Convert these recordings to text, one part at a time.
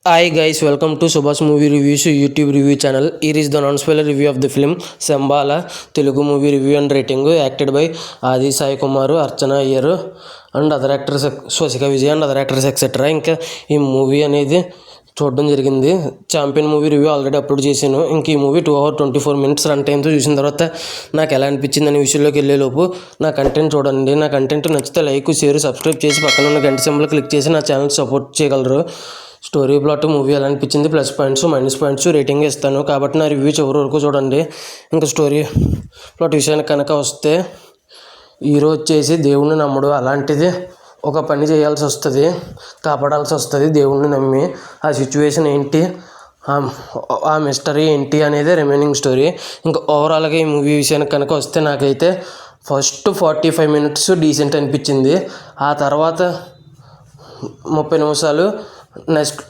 Hi guys, welcome to Subhash Movie Reviews YouTube review channel. Here is the non-spoiler review of the film Sambala, Telugu movie review and rating, acted by Adi Sai Kumar, Archana Iyer and other actors, Swastika Vijay and other actors etc. ఇంకా ఈ movie అనేది చూడడం జరిగింది. Champion movie review already upload చేశాను. ఇంక ఈ movie 2 hours 24 minutes run టైంతో చూసిన తర్వాత నాకు ఎలా అనిపించింది అనే విషయంలోకి వెళ్ళేలోపు నా కంటెంట్ చూడండి. నా కంటెంట్ నచ్చితే లైక్, షేర్, సబ్స్క్రైబ్ చేసి పక్కన ఉన్న గంట సింబల్ క్లిక్ చేసి నా ఛానల్ సపోర్ట్ చేయగలరు. స్టోరీ ప్లాట్ మూవీ ఎలా అనిపించింది, plus points minus points rating ఇస్తాను. కాబట్టి నా రివ్యూ చివరి వరకు చూడండి. ఇంకా స్టోరీ ప్లాట్ విషయానికి కనుక వస్తే, హీరో వచ్చేసి దేవుణ్ణి నమ్మడు. అలాంటిది ఒక పని చేయాల్సి వస్తుంది, కాపాడాల్సి వస్తుంది దేవుణ్ణి నమ్మి. ఆ సిచ్యువేషన్ ఏంటి, ఆ మిస్టరీ ఏంటి అనేది రిమైనింగ్ స్టోరీ. ఇంకా ఓవరాల్గా ఈ మూవీ విషయానికి కనుక వస్తే, నాకైతే ఫస్ట్ 45 minutes డీసెంట్ అనిపించింది. ఆ తర్వాత 30 నిమిషాలు నెక్స్ట్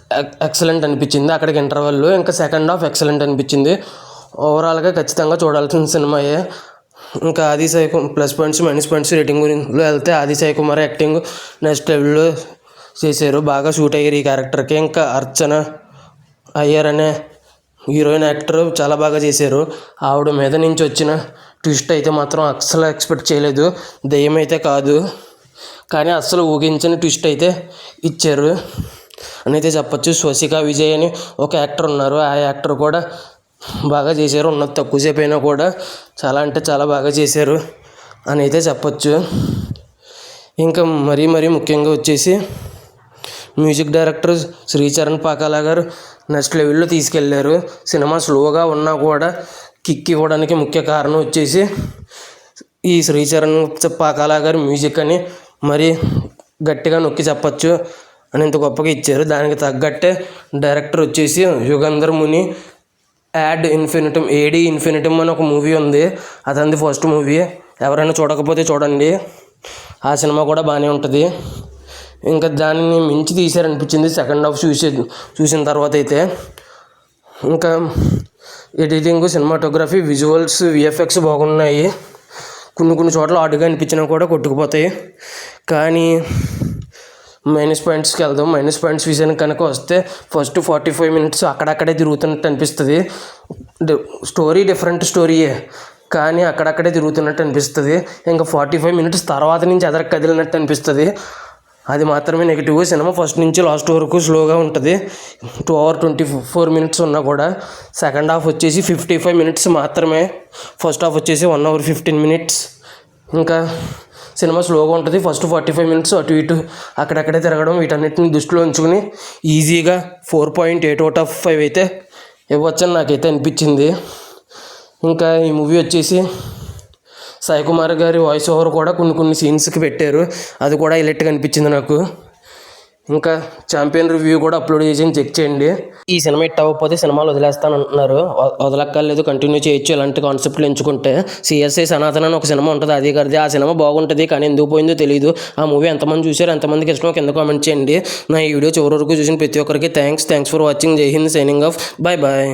ఎక్సలెంట్ అనిపించింది. అక్కడికి ఇంటర్వెల్ ఇంకా సెకండ్ హాఫ్ ఎక్సలెంట్ అనిపించింది. ఓవరాల్గా ఖచ్చితంగా చూడాల్సిన సినిమాయే. ఇంకా ఆది Sai plus points minus points rating గురించి వెళ్తే, ఆది సాయి కుమార్ యాక్టింగ్ నెక్స్ట్ లెవెల్లో చేశారు, బాగా షూట్ అయ్యారు ఈ క్యారెక్టర్కి. ఇంకా అర్చన అయ్యర్ అనే హీరోయిన్ యాక్టర్ చాలా బాగా చేశారు. ఆవిడ మీద నుంచి వచ్చిన ట్విస్ట్ అయితే మాత్రం అస్సలు ఎక్స్పెక్ట్ చేయలేదు. దెయ్యం అయితే కాదు, కానీ అస్సలు ఊహించని ట్విస్ట్ అయితే ఇచ్చారు అని అయితే చెప్పచ్చు. స్వసికా విజయ్ అని ఒక యాక్టర్ ఉన్నారు, ఆ యాక్టర్ కూడా బాగా చేశారు. ఉన్నది తక్కువసేపు అయినా కూడా చాలా అంటే చాలా బాగా చేశారు అని అయితే చెప్పచ్చు. ఇంకా మరీ ముఖ్యంగా వచ్చేసి మ్యూజిక్ డైరెక్టర్ శ్రీచరణ్ పాకాల గారు నెక్స్ట్ లెవెల్లో తీసుకెళ్లారు. సినిమా స్లోగా ఉన్నా కూడా కిక్ ఇవ్వడానికి ముఖ్య కారణం వచ్చేసి ఈ శ్రీచరణ్ పాకాల గారి మ్యూజిక్ అని మరీ గట్టిగా నొక్కి చెప్పచ్చు అని ఇంత గొప్పగా ఇచ్చారు. దానికి తగ్గట్టే డైరెక్టర్ వచ్చేసి యుగంధర్ ముని ఏడి ఇన్ఫినిటమ్ అని ఒక మూవీ ఉంది, అతనిది ఫస్ట్ మూవీ. ఎవరైనా చూడకపోతే చూడండి, ఆ సినిమా కూడా బాగానే ఉంటుంది. ఇంకా దానిని మించి తీశారనిపించింది సెకండ్ హాఫ్ చూసిన తర్వాత అయితే. ఇంకా ఎడిటింగ్, సినిమాటోగ్రఫీ, విజువల్స్, విఎఫ్ఎక్స్ బాగున్నాయి. కొన్ని చోట్ల ఆడుగా అనిపించినా కూడా కొట్టుకుపోతాయి. కానీ మైనస్ పాయింట్స్కి వెళ్దాం. మైనస్ పాయింట్స్ విషయానికి కనుక వస్తే, ఫస్ట్ 45 minutes అక్కడక్కడే తిరుగుతున్నట్టు అనిపిస్తుంది. స్టోరీ డిఫరెంట్ స్టోరీయే, కానీ అక్కడక్కడే తిరుగుతున్నట్టు అనిపిస్తుంది. ఇంకా 45 minutes తర్వాత నుంచి ఎదరకు కదిలినట్టు అనిపిస్తుంది. అది మాత్రమే నెగిటివ్. సినిమా ఫస్ట్ నుంచి లాస్ట్ వరకు స్లోగా ఉంటుంది. 2 hours 24 minutes ఉన్నా కూడా సెకండ్ హాఫ్ వచ్చేసి 55 minutes మాత్రమే. ఫస్ట్ హాఫ్ వచ్చేసి 1 hour 15 minutes. ఇంకా సినిమా స్లోగా ఉంటుంది. ఫస్ట్ 45 minutes అటు ఇటు అక్కడక్కడే తిరగడం, వీటన్నిటిని దృష్టిలో ఉంచుకుని ఈజీగా 4.8 out of 5 అయితే ఇవ్వచ్చని నాకైతే అనిపించింది. ఇంకా ఈ మూవీ వచ్చేసి సాయి కుమార్ గారి వాయిస్ ఓవర్ కూడా కొన్ని సీన్స్కి పెట్టారు, అది కూడా హైలైట్గా అనిపించింది నాకు. ఇంకా ఛాంపియన్ రివ్యూ కూడా అప్లోడ్ చేసి చెక్ చేయండి. ఈ సినిమా హిట్ అవ్వకపోతే సినిమాలు వదిలేస్తానంటున్నారు. వదలక్కర్లేదు, కంటిన్యూ చేయొచ్చు ఇలాంటి కాన్సెప్ట్లు ఎంచుకుంటే. సిఎస్ఐ సనాతన అని ఒక సినిమా ఉంటుంది, అది గారిది. ఆ సినిమా బాగుంటుంది, కానీ ఎందుకు పోయిందో తెలియదు. ఆ మూవీ ఎంతమంది చూశారు, ఎంతమందికి ఇష్టమో కింద కామెంట్ చేయండి. నా ఈ వీడియో చివరి వరకు చూసిన ప్రతి ఒక్కరికి థ్యాంక్స్ ఫర్ వాచింగ్. జై హింద్, సైనింగ్ ఆఫ్, బాయ్.